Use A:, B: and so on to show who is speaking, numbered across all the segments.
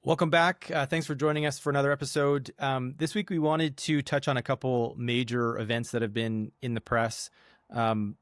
A: Welcome back. Thanks for joining us for another episode. This week, we wanted to touch on a couple major events that have been in the press.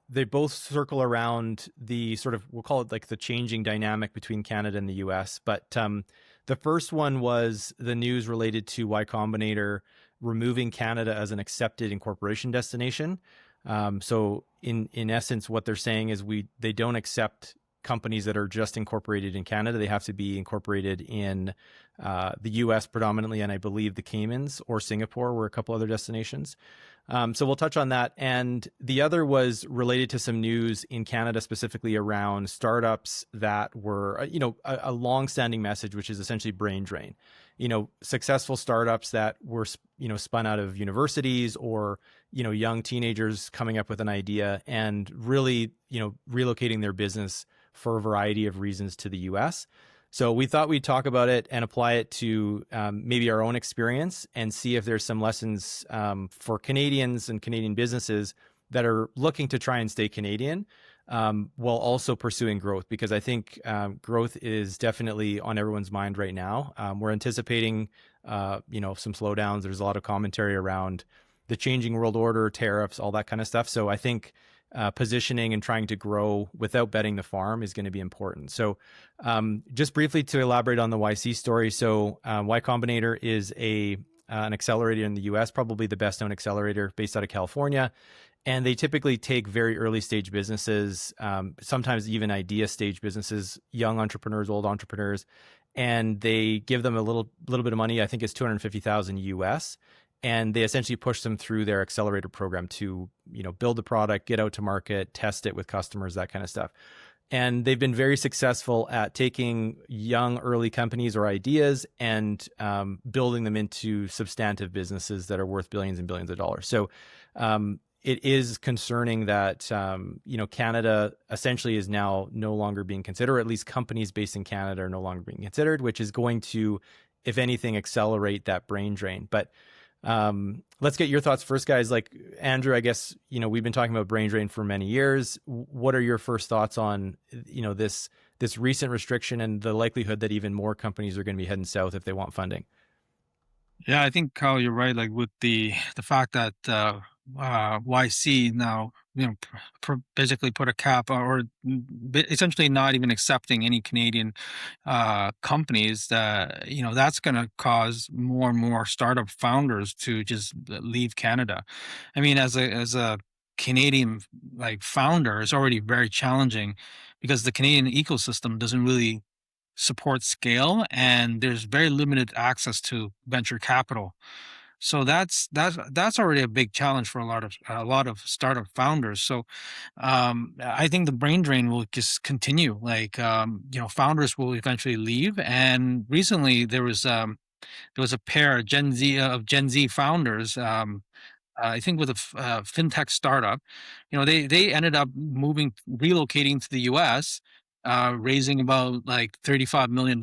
A: They both circle around the sort of, we'll call it like the changing dynamic between Canada and the US. But the first one was the news related to Y Combinator removing Canada as an accepted incorporation destination. So in essence, what they're saying is they don't accept companies that are just incorporated in Canada. They have to be incorporated in the US predominantly, and I believe the Caymans or Singapore were a couple other destinations. So we'll touch on that. And the other was related to some news in Canada, specifically around startups that were, a long-standing message, which is essentially brain drain. Successful startups that were, spun out of universities or, young teenagers coming up with an idea and really, relocating their business for a variety of reasons to the US. So we thought we'd talk about it and apply it to maybe our own experience and see if there's some lessons for Canadians and Canadian businesses that are looking to try and stay Canadian while also pursuing growth, because I think growth is definitely on everyone's mind right now. We're anticipating, some slowdowns. There's a lot of commentary around the changing world order, tariffs, all that kind of stuff. So I think positioning and trying to grow without betting the farm is going to be important. So just briefly to elaborate on the YC story. So Y Combinator is an accelerator in the US, probably the best known accelerator based out of California. And they typically take very early stage businesses, sometimes even idea stage businesses, young entrepreneurs, old entrepreneurs, and they give them a little bit of money. I think it's 250,000 US. And they essentially push them through their accelerator program to, build the product, get out to market, test it with customers, that kind of stuff. And they've been very successful at taking young, early companies or ideas and building them into substantive businesses that are worth billions and billions of dollars. So it is concerning that, Canada essentially is now no longer being considered, or at least companies based in Canada are no longer being considered, which is going to, if anything, accelerate that brain drain. But let's get your thoughts first, guys. Like Andrew, I guess, we've been talking about brain drain for many years. What are your first thoughts on, this recent restriction and the likelihood that even more companies are going to be heading south if they want funding?
B: Yeah, I think Kyle, you're right. Like with the fact that YC now, basically put a cap or essentially not even accepting any Canadian companies. That that's going to cause more and more startup founders to just leave Canada. I mean, as a Canadian like founder, it's already very challenging because the Canadian ecosystem doesn't really support scale and there's very limited access to venture capital. So that's already a big challenge for a lot of startup founders. So I think the brain drain will just continue. Like founders will eventually leave. And recently there was a pair Gen Z founders. I think with a fintech startup, they ended up relocating to the U.S., raising about like $35 million,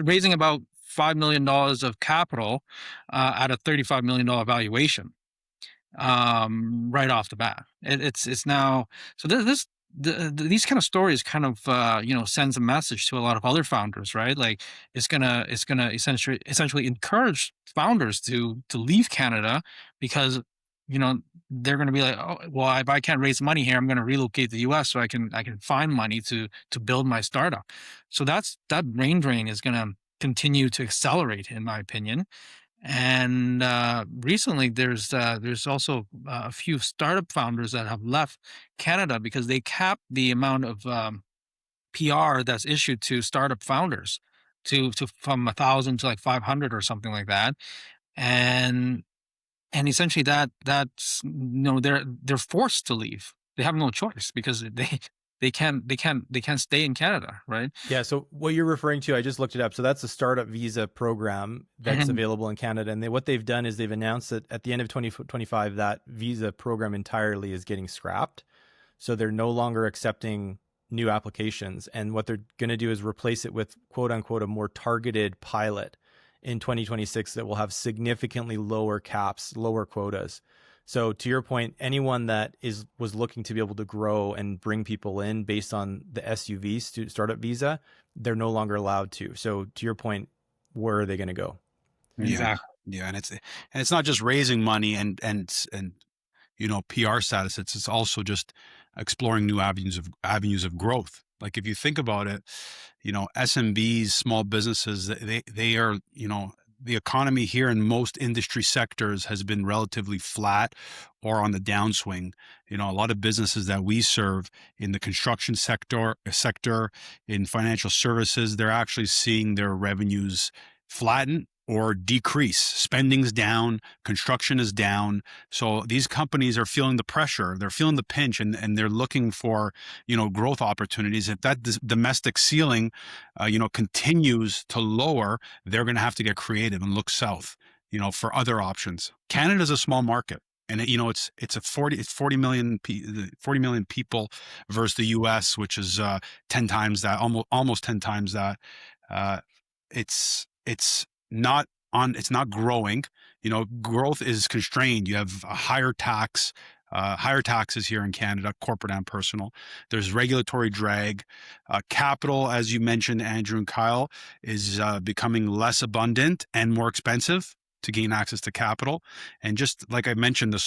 B: raising about $5 million of capital at a $35 million valuation right off the bat. It's now so these kind of stories kind of sends a message to a lot of other founders, right? Like it's gonna essentially encourage founders to leave Canada because they're going to be like, oh well, if I can't raise money here, I'm going to relocate to the US so I can find money to build my startup. So that brain drain is going to continue to accelerate, in my opinion. And recently, there's also a few startup founders that have left Canada because they capped the amount of PR that's issued to startup founders to from 1,000 to like 500 or something like that. And essentially that's they're forced to leave. They have no choice because they can't stay in Canada, right?
A: Yeah. So what you're referring to, I just looked it up. So that's a startup visa program that's
B: Mhm.
A: available in Canada. And what they've done is they've announced that at the end of 2025, that visa program entirely is getting scrapped. So they're no longer accepting new applications. And what they're going to do is replace it with quote unquote a more targeted pilot in 2026 that will have significantly lower caps, lower quotas. So to your point, anyone that was looking to be able to grow and bring people in based on the SUV startup visa, they're no longer allowed to. So to your point, where are they going to go?
C: Yeah.
B: Exactly.
C: Yeah. And it's not just raising money and PR status. It's also just exploring new avenues of growth. Like if you think about it, SMBs, small businesses, they are, the economy here in most industry sectors has been relatively flat or on the downswing. A lot of businesses that we serve in the construction sector, in financial services, they're actually seeing their revenues flatten or decrease. Spending's down, construction is down. So these companies are feeling the pressure, they're feeling the pinch, and they're looking for, growth opportunities. If that domestic ceiling, continues to lower, they're going to have to get creative and look south, for other options. Canada's a small market. And it's 40 million 40 million people versus the U.S., which is 10 times that, almost 10 times that. It's it's not growing. Growth is constrained. You have a higher taxes here in Canada, corporate and personal. There's regulatory drag. Capital, as you mentioned, Andrew and Kyle, is becoming less abundant and more expensive to gain access to capital. And just like I mentioned, the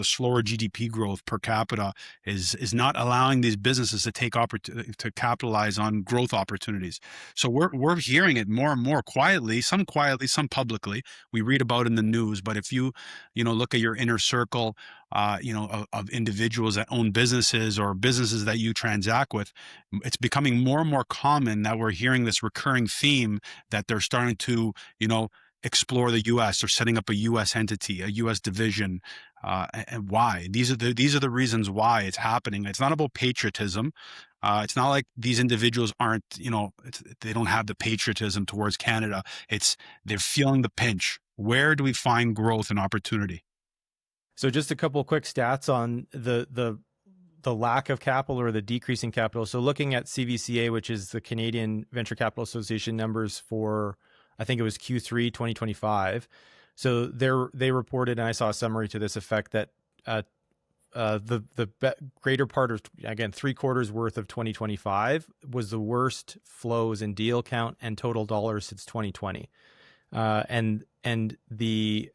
C: slower GDP growth per capita is not allowing these businesses to to capitalize on growth opportunities. So we're hearing it more and more quietly, some publicly. We read about it in the news, but if you look at your inner circle, of individuals that own businesses or businesses that you transact with, it's becoming more and more common that we're hearing this recurring theme that they're starting to, explore the U.S. They're setting up a U.S. entity, a U.S. division. And why? These are the reasons why it's happening. It's not about patriotism. It's not like these individuals aren't, they don't have the patriotism towards Canada. They're feeling the pinch. Where do we find growth and opportunity?
A: So just a couple quick stats on the lack of capital or the decrease in capital. So looking at CVCA, which is the Canadian Venture Capital Association numbers for, I think it was Q3 2025. So they reported, and I saw a summary to this effect, that greater part of, again, 3/4 worth of 2025 was the worst flows in deal count and total dollars since 2020. And the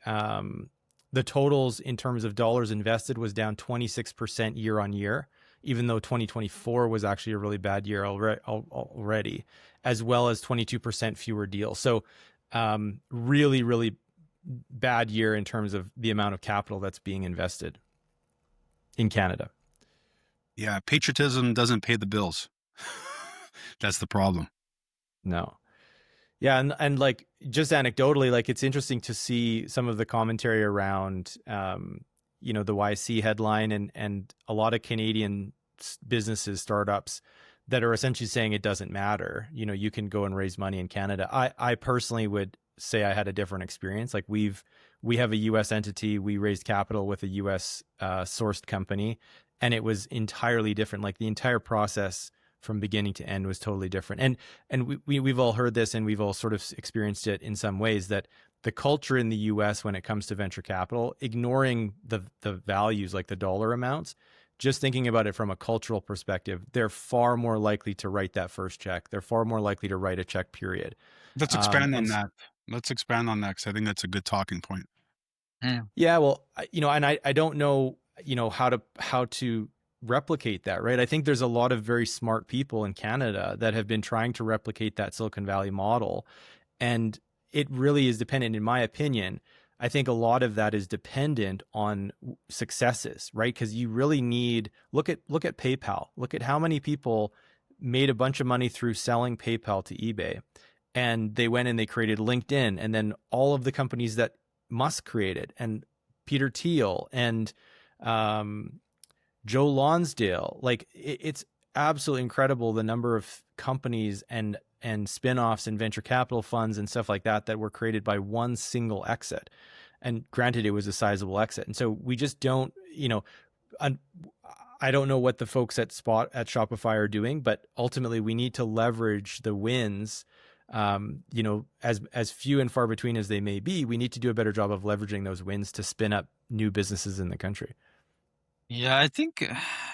A: totals in terms of dollars invested was down 26% year on year, even though 2024 was actually a really bad year already, as well as 22% fewer deals. So really, really bad year in terms of the amount of capital that's being invested in Canada.
C: Yeah, patriotism doesn't pay the bills. That's the problem.
A: No. Yeah, and like just anecdotally, like it's interesting to see some of the commentary around, the YC headline and a lot of Canadian businesses, startups that are essentially saying it doesn't matter. You can go and raise money in Canada. I personally would say I had a different experience. Like we have a U.S. entity. We raised capital with a U.S. Sourced company, and it was entirely different. Like the entire process from beginning to end was totally different. And we've all heard this, and we've all sort of experienced it in some ways, that the culture in the US when it comes to venture capital, ignoring the values, like the dollar amounts, just thinking about it from a cultural perspective, they're far more likely to write that first check. They're far more likely to write a check, period.
C: Let's expand on that. Let's expand on that, because I think that's a good talking point.
A: Yeah, well, and I don't know, how to replicate that, right? I think there's a lot of very smart people in Canada that have been trying to replicate that Silicon Valley model, and it really is dependent, in my opinion. I think a lot of that is dependent on successes, right? Because you really need look at PayPal. Look at how many people made a bunch of money through selling PayPal to eBay, and they went and they created LinkedIn, and then all of the companies that Musk created, and Peter Thiel, and Joe Lonsdale. Like it's absolutely incredible the number of companies and spinoffs and venture capital funds and stuff like that were created by one single exit. And granted, it was a sizable exit. And so we just don't, I don't know what the folks at Shopify are doing, but ultimately we need to leverage the wins. As few and far between as they may be, we need to do a better job of leveraging those wins to spin up new businesses in the country.
B: Yeah, I think,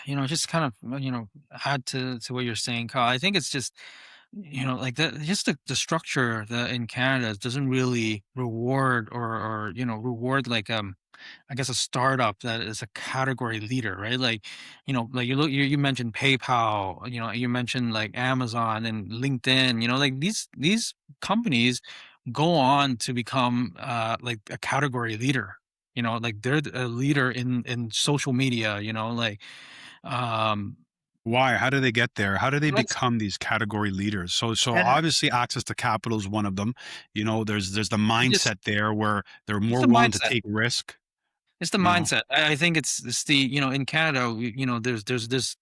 B: just kind of, add to what you're saying, Kyle. I think it's just like that, just the structure that in Canada doesn't really reward or reward like I guess a startup that is a category leader, right? Like, like you mentioned PayPal, you mentioned like Amazon and LinkedIn, like these companies go on to become like a category leader. Like they're a leader in social media, like um
C: Why? How do they get there? How do they
B: let's
C: become these category leaders? So
B: and
C: obviously access to capital is one of them. There's the
B: just
C: mindset there where they're
B: it's
C: more
B: the
C: willing to
B: mindset.
C: take risk.
B: It's the
C: You know,
B: mindset. I think it's the in Canada, there's this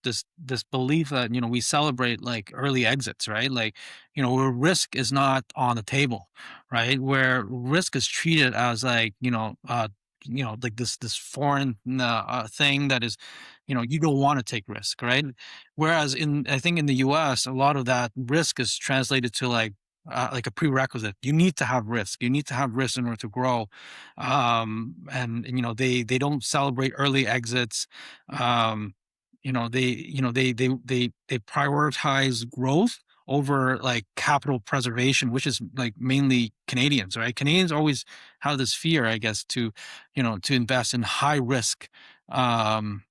B: belief that we celebrate like early exits, right? Like, where risk is not on the table, right? Where risk is treated as like like this foreign thing that is, you don't want to take risk, right? Whereas I think in the U.S. a lot of that risk is translated to like a prerequisite. You need to have risk. You need to have risk in order to grow, and they don't celebrate early exits. They prioritize growth over like capital preservation, which is like mainly Canadians, right? Canadians always have this fear, I guess, to invest in high risk um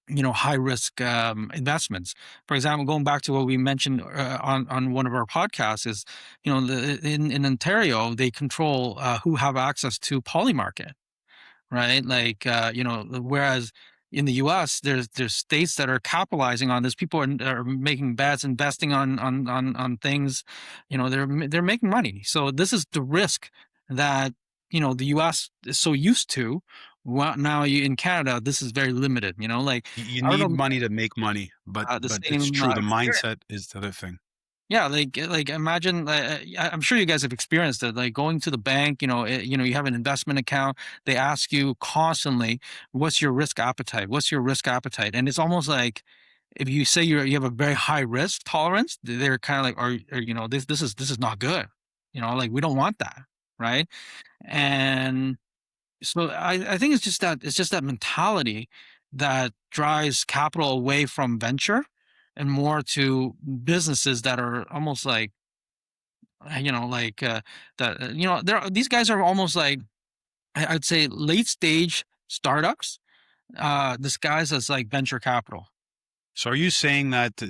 B: high risk investments. For example, going back to what we mentioned on one of our podcasts is, in Ontario, they control who have access to Polymarket, right? Like, whereas in the U.S., there's states that are capitalizing on this. People are making bets, investing on things. They're making money. So this is the risk that the U.S. is so used to. Well, now in Canada, this is very limited. Like
C: you
B: I don't
C: need
B: know
C: money to make money, but
B: the
C: it's
B: same
C: true. The
B: experience.
C: mindset is the other thing.
B: Yeah, like imagine, I'm sure you guys have experienced it. Like going to the bank, you have an investment account. They ask you constantly, "What's your risk appetite? What's your risk appetite?" And it's almost like if you say you have a very high risk tolerance, they're kind of like, this is not good. Like we don't want that, right? And so I think it's just that mentality that drives capital away from venture and more to businesses that are almost like like that these guys are almost like I'd say late stage startups disguised as like venture capital.
C: So are you saying that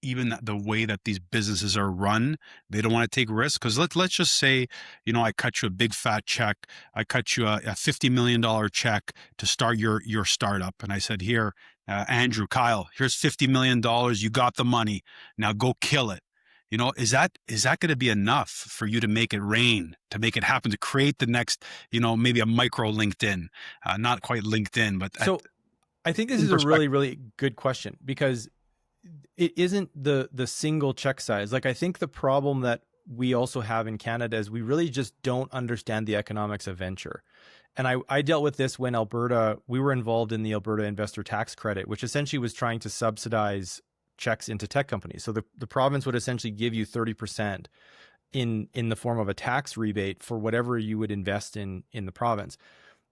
C: even the way that these businesses are run, they don't want to take risks? Because let's just say, I cut you a big fat check. I cut you a $50 million check to start your startup, and I said, here, Andrew, Kyle, here's $50 million. You got the money. Now go kill it. Is that going to be enough for you to make it rain, to make it happen, to create the next, maybe a micro LinkedIn, not quite LinkedIn, but
A: So I think this
C: in
A: is a really,
C: perspective.
A: really good question because it isn't the single check size. Like I think the problem that we also have in Canada is we really just don't understand the economics of venture. And I dealt with this when we were involved in the Alberta Investor Tax Credit, which essentially was trying to subsidize checks into tech companies. So the province would essentially give you 30% in the form of a tax rebate for whatever you would invest in the province.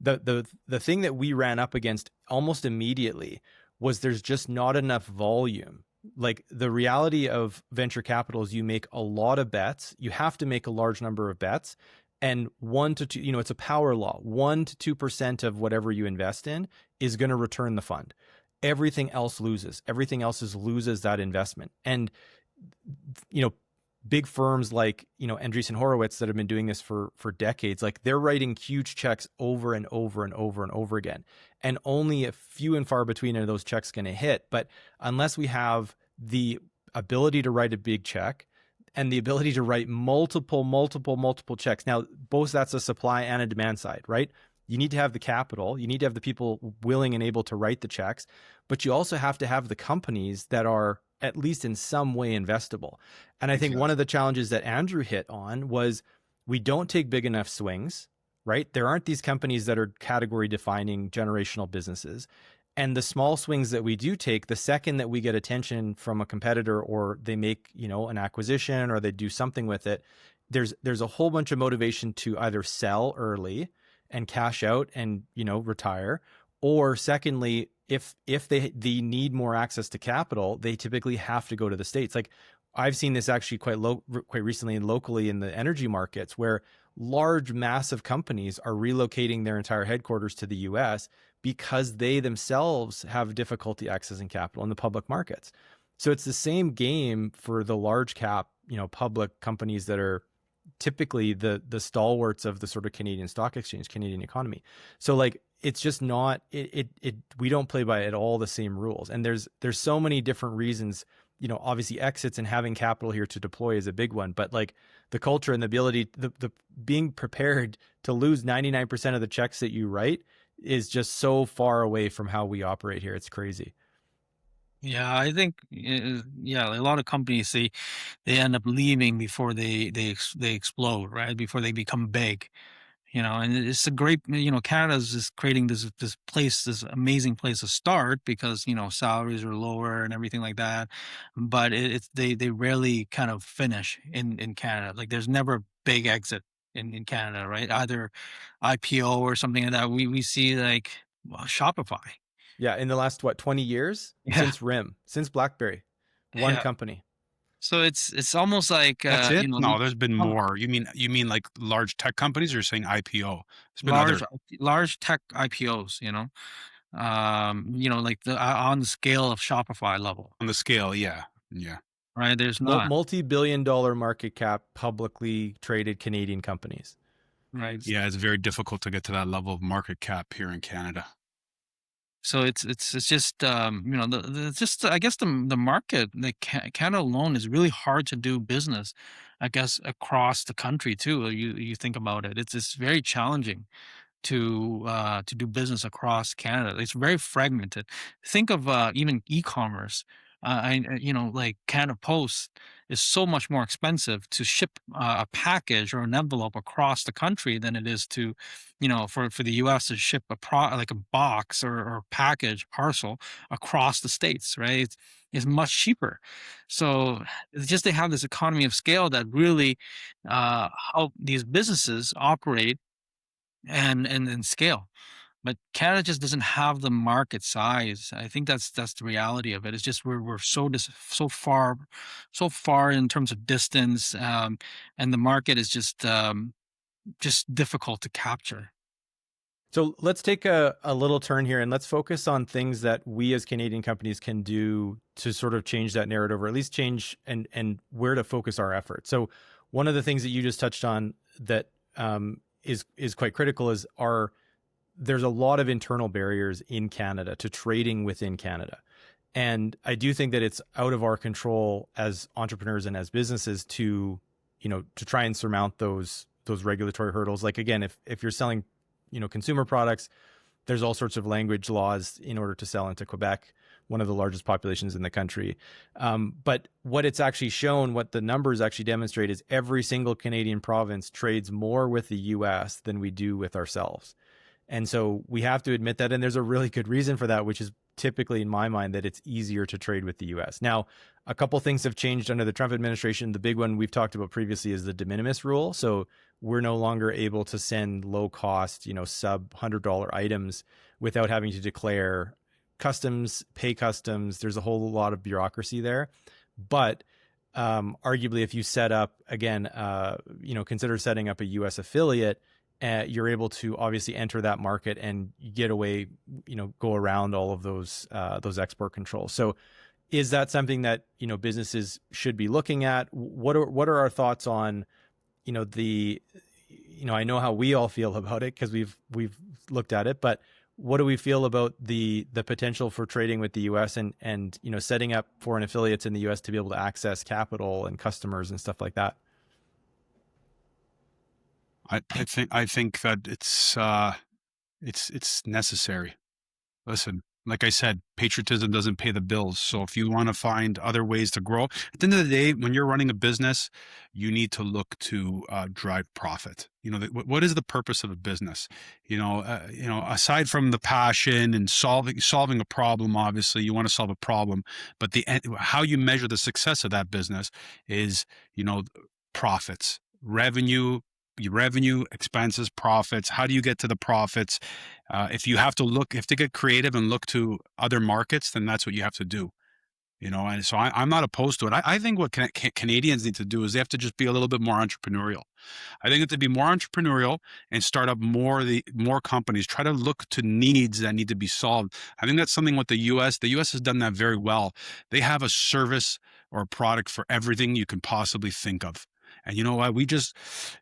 A: The thing that we ran up against almost immediately was there's just not enough volume. Like the reality of venture capital is you make a lot of bets. You have to make a large number of bets. And 1 to 2, it's a power law. 1 to 2% of whatever you invest in is going to return the fund. Everything else loses. Everything else loses that investment. And, you know, big firms like, Andreessen Horowitz that have been doing this for decades, like they're writing huge checks over and over and over and over again. And only a few and far between are those checks going to hit. But unless we have the ability to write a big check and the ability to write multiple checks. Now, both that's a supply and a demand side, right? You need to have the capital. You need to have the people willing and able to write the checks, but you also have to have the companies that are at least in some way investable. And I think one of the challenges that Andrew hit on was we don't take big enough swings, right? There aren't these companies that are category defining generational businesses. And the small swings that we do take, the second that we get attention from a competitor or they make, an acquisition or they do something with it, there's a whole bunch of motivation to either sell early and cash out and, retire. Or secondly, if they need more access to capital, they typically have to go to the States. Like I've seen this actually quite recently and locally in the energy markets, where large, massive companies are relocating their entire headquarters to the US because they themselves have difficulty accessing capital in the public markets. So it's the same game for the large cap, public companies that are typically the stalwarts of the sort of Canadian stock exchange, Canadian economy. So like, it's just not, we don't play by at all the same rules. And there's so many different reasons, obviously exits and having capital here to deploy is a big one, but like the culture and the ability, the being prepared to lose 99% of the checks that you write is just so far away from how we operate here. It's crazy.
B: Yeah, I think yeah, a lot of companies they end up leaving before they explode, right? Before they become big. And it's a great, Canada's just creating this place, this amazing place to start because, salaries are lower and everything like that. But it's they rarely kind of finish in Canada. Like there's never a big exit in Canada, right? Either IPO or something like that. We see like Shopify.
A: Yeah. In the last, 20 years
B: Yeah.
A: since RIM, since BlackBerry, one
B: Yeah.
A: company.
B: So it's almost like
C: That's it? No, there's been
B: oh,
C: more. You mean like large tech companies, or you're saying IPO? There's been other
B: large tech IPOs, like on the scale of Shopify level,
C: on the scale. Yeah. Yeah.
B: right? There's not,
A: Multi-billion-dollar market cap, publicly traded Canadian companies.
B: right?
C: Yeah. It's very difficult to get to that level of market cap here in Canada.
B: So it's just just I guess the market, like Canada alone, is really hard to do business. I guess across the country too. You think about it, it's very challenging to do business across Canada. It's very fragmented. Think of even e-commerce. Like Canada Post is so much more expensive to ship a package or an envelope across the country than it is to, for the U.S. to ship like a box or package parcel across the states, right? It's much cheaper. So it's just they have this economy of scale that really help these businesses operate and scale. But Canada just doesn't have the market size. I think that's the reality of it. It's just we're so far in terms of distance, and the market is just difficult to capture.
A: So let's take a little turn here and let's focus on things that we as Canadian companies can do to sort of change that narrative, or at least change and where to focus our efforts. So one of the things that you just touched on that is quite critical is there's a lot of internal barriers in Canada to trading within Canada. And I do think that it's out of our control as entrepreneurs and as businesses to try and surmount those regulatory hurdles. Like, again, if you're selling, consumer products, there's all sorts of language laws in order to sell into Quebec, one of the largest populations in the country. But what it's actually shown, what the numbers actually demonstrate, is every single Canadian province trades more with the US than we do with ourselves. And so we have to admit that. And there's a really good reason for that, which is typically, in my mind, that it's easier to trade with the US. Now, a couple things have changed under the Trump administration. The big one we've talked about previously is the de minimis rule. So we're no longer able to send low cost, sub $100 items without having to declare customs, pay customs. There's a whole lot of bureaucracy there. But arguably, if you set up, again, consider setting up a US affiliate, you're able to obviously enter that market and get away, go around all of those export controls. So is that something that, businesses should be looking at? What are our thoughts on, I know how we all feel about it because we've looked at it, but what do we feel about the potential for trading with the US and setting up foreign affiliates in the US to be able to access capital and customers and stuff like that?
C: I think that it's necessary. Listen, like I said, patriotism doesn't pay the bills. So if you want to find other ways to grow, at the end of the day, when you're running a business, you need to look to drive profit. What is the purpose of a business? Aside from the passion and solving a problem, obviously you want to solve a problem, but how you measure the success of that business is, profits, revenue, expenses, profits. How do you get to the profits? If you have to get creative and look to other markets, then that's what you have to do. And so I'm not opposed to it. I think what Canadians need to do is they have to just be a little bit more entrepreneurial. I think to be more entrepreneurial and start up more companies, try to look to needs that need to be solved. I think that's something with the US. The US has done that very well. They have a service or a product for everything you can possibly think of. And you know what?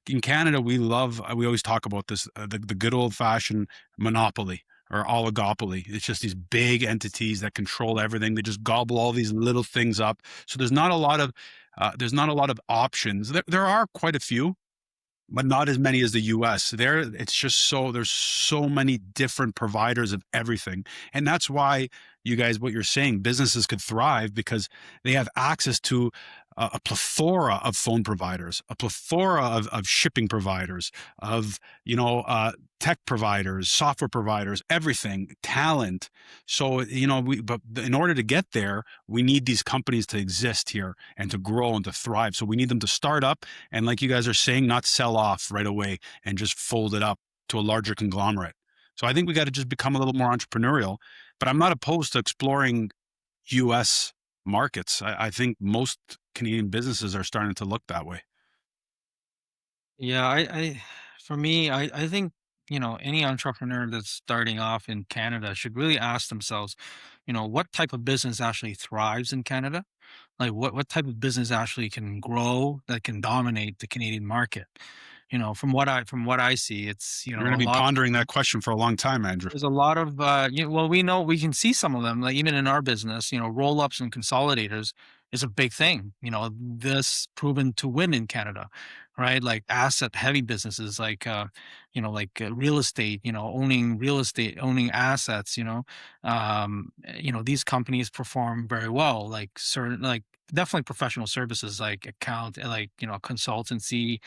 C: In Canada, we always talk about this, the good old fashioned monopoly or oligopoly. It's just these big entities that control everything. They just gobble all these little things up. So there's not a lot of options. There are quite a few, but not as many as the US. There's so many different providers of everything. And that's why you guys, what you're saying, businesses could thrive because they have access to a plethora of phone providers, a plethora of shipping providers, of, tech providers, software providers, everything, talent. So, but in order to get there, we need these companies to exist here and to grow and to thrive. So we need them to start up. And like you guys are saying, not sell off right away and just fold it up to a larger conglomerate. So I think we got to just become a little more entrepreneurial, but I'm not opposed to exploring US markets. I think most Canadian businesses are starting to look that way.
B: Yeah, for me, I think, any entrepreneur that's starting off in Canada should really ask themselves, what type of business actually thrives in Canada? Like what type of business actually can grow that can dominate the Canadian market? From what I see, it's,
C: You're going to
B: a
C: be
B: lot.
C: pondering that question for a long time, Andrew.
B: There's a lot of, well, we know we can see some of them, like even in our business, roll ups and consolidators is a big thing. This proven to win in Canada, right? Like asset heavy businesses, like, real estate, owning real estate, owning assets, these companies perform very well, like certain, like definitely professional services, like consultancy,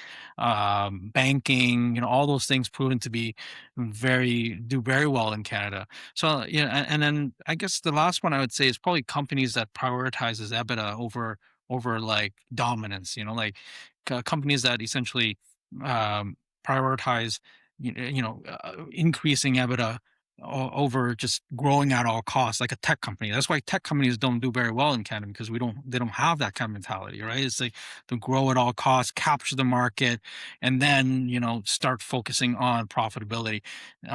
B: banking, all those things proven to be do very well in Canada. So and then I guess the last one I would say is probably companies that prioritizes EBITDA over like dominance. Like companies that essentially prioritize increasing EBITDA over just growing at all costs, like a tech company. That's why tech companies don't do very well in Canada, because they don't have that kind of mentality, right? It's like to grow at all costs, capture the market, and then start focusing on profitability. These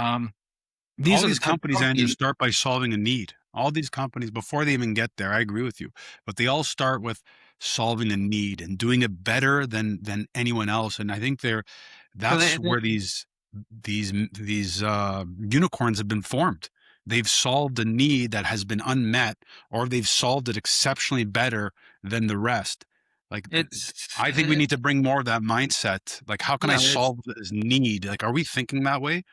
C: All
B: are the
C: these
B: type of
C: companies, Andrew,
B: companies.
C: start by solving a need. All these companies, before they even get there, I agree with you, but they all start with solving a need and doing it better than anyone else. And I think
B: So
C: that's where these unicorns have been formed. They've solved a need that has been unmet, or they've solved it exceptionally better than the rest. Like,
B: it's
C: I think we need to bring more of that mindset. Like, how can I
B: yeah,
C: solve this need? Like, are we thinking that way?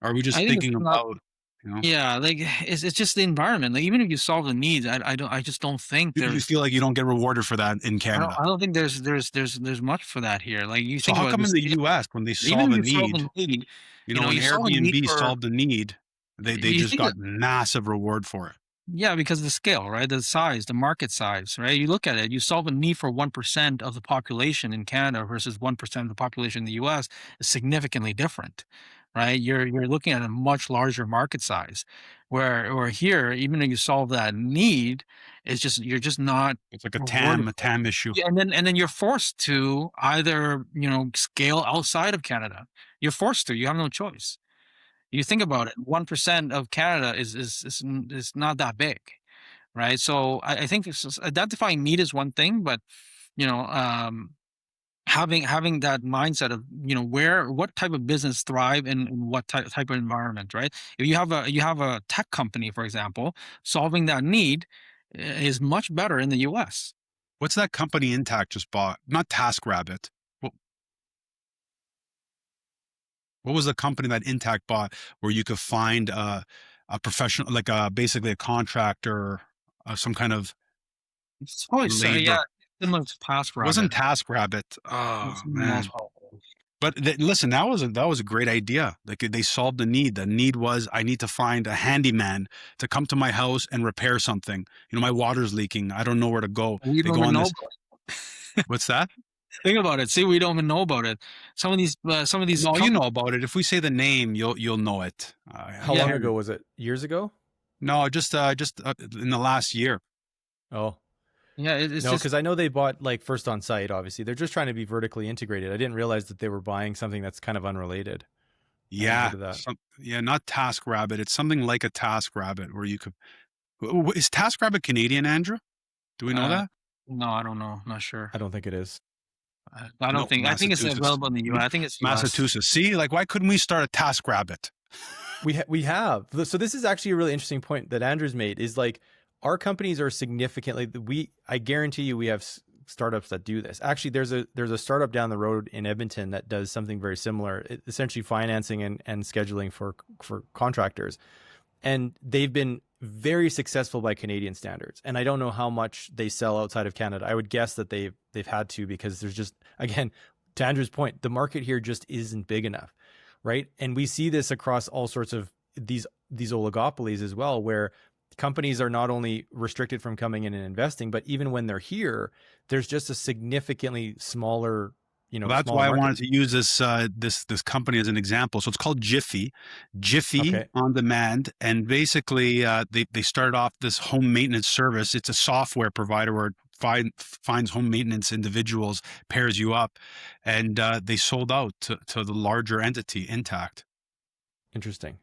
C: Or are we just
B: I think it's
C: thinking
B: not.
C: about, you know,
B: Yeah, like it's just the environment. Like even if you solve the needs, I just don't think
C: you
B: there's.
C: feel like you don't get rewarded for that in
B: I don't.
C: Canada?
B: I don't think there's much for that here. Like you
C: So
B: think
C: how
B: about
C: come in
B: this,
C: the US, when they
B: even
C: solve
B: if
C: a
B: you solve
C: need,
B: a need,
C: when
B: you solve a need
C: Airbnb
B: for.
C: solved a need, they
B: You
C: just
B: think that.
C: got massive reward for it.
B: Yeah, because of the scale, right? The size, the market size, right? You look at it, you solve a need for 1% of the population in Canada versus 1% of the population in the US is significantly different, right? You're looking at a much larger market size. Where here, even though you solve that need, it's just you're just not
C: It's like a
B: rewarded.
C: TAM issue.
B: Yeah, and then you're forced to either, scale outside of Canada. You're forced to, you have no choice. You think about it, 1% of Canada is not that big, right? So I think identifying need is one thing, but you know, um, having that mindset of what type of business thrive in what type of environment, right? If you have a tech company, for example, solving that need is much better in the U.S.
C: What's that company Intact just bought? Not TaskRabbit. What, what was the company that Intact bought where you could find a professional, like basically a contractor, some kind of
B: It's probably
C: labor?
B: yeah, similar to
C: It wasn't
B: TaskRabbit.
C: TaskRabbit. Oh
B: It's most
C: man.
B: probably.
C: But listen, that was a great idea. Like they solved the need. The need was I need to find a handyman to come to my house and repair something. My water's leaking. I don't know where to go.
B: We
C: They
B: don't
C: go
B: even
C: on
B: know.
C: this. What's that?
B: Think about it. See, we don't even know about it. Some of these
C: No, you know about it. If we say the name, you'll know it.
A: How long ago was it? Years ago?
C: No, just in the last year.
A: Oh,
B: Yeah, it's
A: no,
B: just
A: because I know they bought like First On Site, obviously. They're just trying to be vertically integrated. I didn't realize that they were buying something that's kind of unrelated. I hadn't
C: Yeah,
A: heard of that.
C: yeah, not TaskRabbit. It's something like a TaskRabbit where you could. Is TaskRabbit Canadian, Andrew? Do we know
B: uh
C: that?
B: no, I don't know, not sure.
A: I don't think it is.
B: I don't
C: No,
B: think. I think it's
C: Massachusetts.
B: available in the US. I think it's US.
C: Massachusetts. See, like, why couldn't we start a TaskRabbit?
A: We have. So this is actually a really interesting point that Andrew's made is like our companies are significantly I guarantee you we have startups that do this. Actually, there's a startup down the road in Edmonton that does something very similar, essentially financing and scheduling for contractors. And they've been very successful by Canadian standards. And I don't know how much they sell outside of Canada. I would guess that they've had to, because there's just, again, to Andrew's point, the market here just isn't big enough, right? And we see this across all sorts of these oligopolies as well, where companies are not only restricted from coming in and investing, but even when they're here, there's just a significantly smaller,
C: Well, that's
A: smaller
C: why I
A: market.
C: wanted to use this company as an example. So it's called Jiffy
A: Okay.
C: on Demand, and basically they started off this home maintenance service. It's a software provider where it finds home maintenance individuals, pairs you up, and they sold out to the larger entity, Intact.
A: Interesting.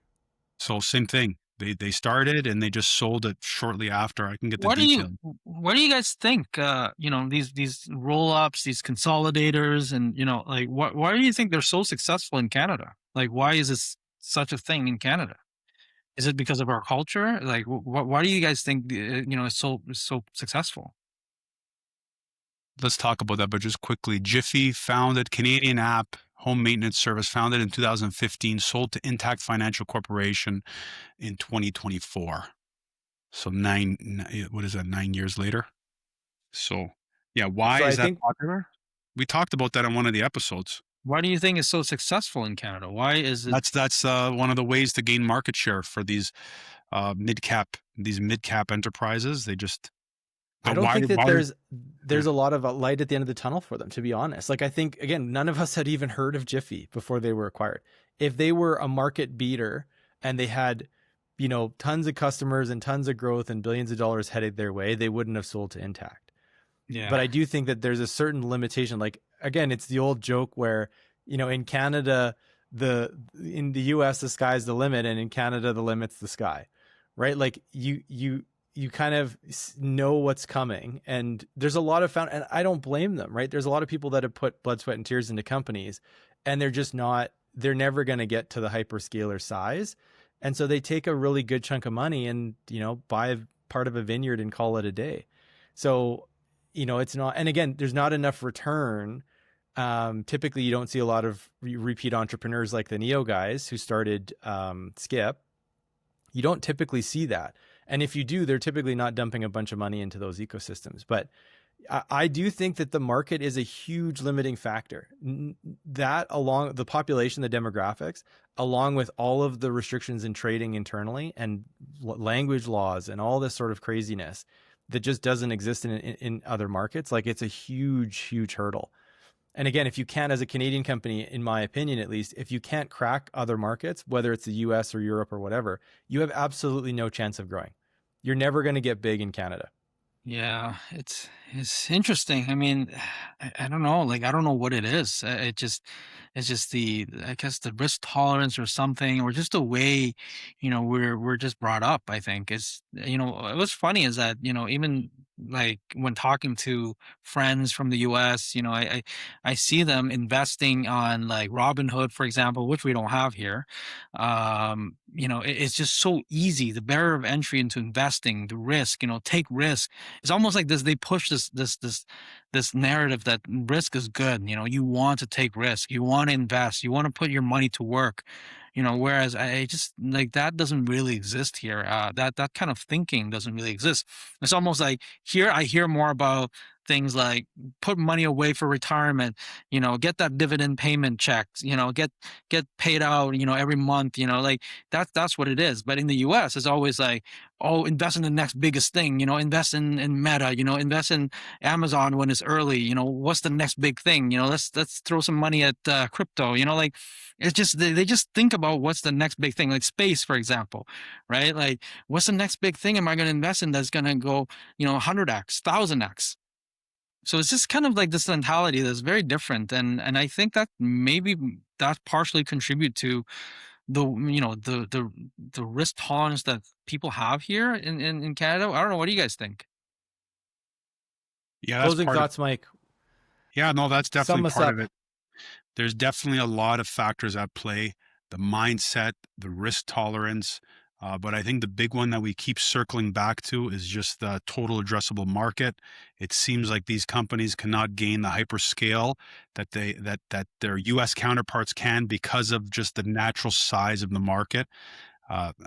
C: So same thing. They started and they just sold it shortly after. I can get the
B: What do
C: details.
B: what do you guys think? These roll ups, these consolidators, and like why do you think they're so successful in Canada? Like, why is this such a thing in Canada? Is it because of our culture? Like, why do you guys think it's so successful?
C: Let's talk about that, but just quickly. Jiffy, founded Canadian app, home maintenance service, founded in 2015, sold to Intact Financial Corporation in 2024. So what is that, 9 years later? So yeah, why
A: So
C: is
A: I
C: that
A: think
C: popular? We talked about that on one of the episodes.
B: Why do you think it's so successful in Canada? Why is it?
C: That's one of the ways to gain market share for these mid cap enterprises. They just.
A: I
C: But
A: don't think that
C: why
A: there's a lot of light at the end of the tunnel for them, to be honest. Like, I think, again, none of us had even heard of Jiffy before they were acquired. If they were a market beater and they had, tons of customers and tons of growth and billions of dollars headed their way, they wouldn't have sold to Intact.
B: Yeah.
A: But I do think that there's a certain limitation. Like, again, it's the old joke where, in Canada, in the US, the sky's the limit, and in Canada, the limit's the sky, right? Like you kind of know what's coming, and there's a lot of and I don't blame them, right? There's a lot of people that have put blood, sweat, and tears into companies, and they're never going to get to the hyperscaler size. And so they take a really good chunk of money and, buy part of a vineyard and call it a day. So, it's not, and again, there's not enough return. Typically you don't see a lot of repeat entrepreneurs like the Neo guys who started Skip. You don't typically see that. And if you do, they're typically not dumping a bunch of money into those ecosystems. But I do think that the market is a huge limiting factor. That, along the population, the demographics, along with all of the restrictions in trading internally and language laws and all this sort of craziness that just doesn't exist in other markets. Like, it's a huge, huge hurdle. And again, if you can't, as a Canadian company, in my opinion, at least, if you can't crack other markets, whether it's the US or Europe or whatever, you have absolutely no chance of growing. You're never going to get big in Canada.
B: Yeah, it's interesting. I mean, I don't know. Like, I don't know what it is. It's just I guess the risk tolerance or something, or just the way, we're just brought up. I think is, what's funny is that, even like when talking to friends from the US, I see them investing on like Robinhood, for example, which we don't have here. It's just so easy. The barrier of entry into investing, the risk, take risk. It's almost like this. They push this narrative that risk is good. You want to take risk. You want to invest. You want to put your money to work. Whereas I just like that doesn't really exist here. That kind of thinking doesn't really exist. It's almost like here I hear more about things like put money away for retirement, get that dividend payment check, get paid out, every month, like that's what it is. But in the US, it's always like, oh, invest in the next biggest thing, invest in Meta, invest in Amazon when it's early, what's the next big thing, let's throw some money at crypto, like it's just they just think about what's the next big thing, like space, for example, right? Like, what's the next big thing am I going to invest in that's going to go 100x, 1000x? So it's just kind of like this mentality that's very different, and I think that maybe that partially contribute to the the risk tolerance that people have here in Canada. I don't know, what do you guys think?
C: Yeah, that's
A: Closing
C: part of,
A: thoughts, Mike.
C: yeah, no, that's
A: Sum
C: definitely
A: us
C: part
A: up.
C: of it. There's definitely a lot of factors at play, the mindset, the risk tolerance. But I think the big one that we keep circling back to is just the total addressable market. It seems like these companies cannot gain the hyperscale that that their US counterparts can because of just the natural size of the market.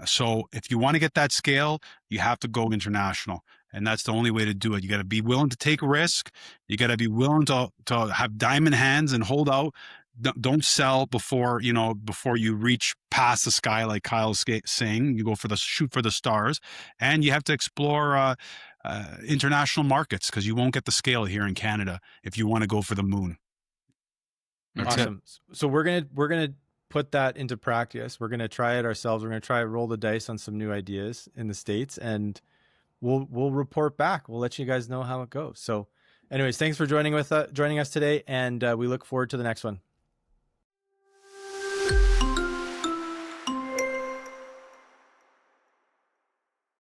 C: So if you want to get that scale, you have to go international. And that's the only way to do it. You got to be willing to take risk. You got to be willing to have diamond hands and hold out. Don't sell before before you reach past the sky, like Kyle's saying. You go for the shoot for the stars, and you have to explore international markets, because you won't get the scale here in Canada if you want to go for the moon.
B: That's it.
A: Awesome. So we're gonna put that into practice. We're gonna try it ourselves. We're gonna try roll the dice on some new ideas in the States, and we'll report back. We'll let you guys know how it goes. So anyways, thanks for joining us today, and we look forward to the next one.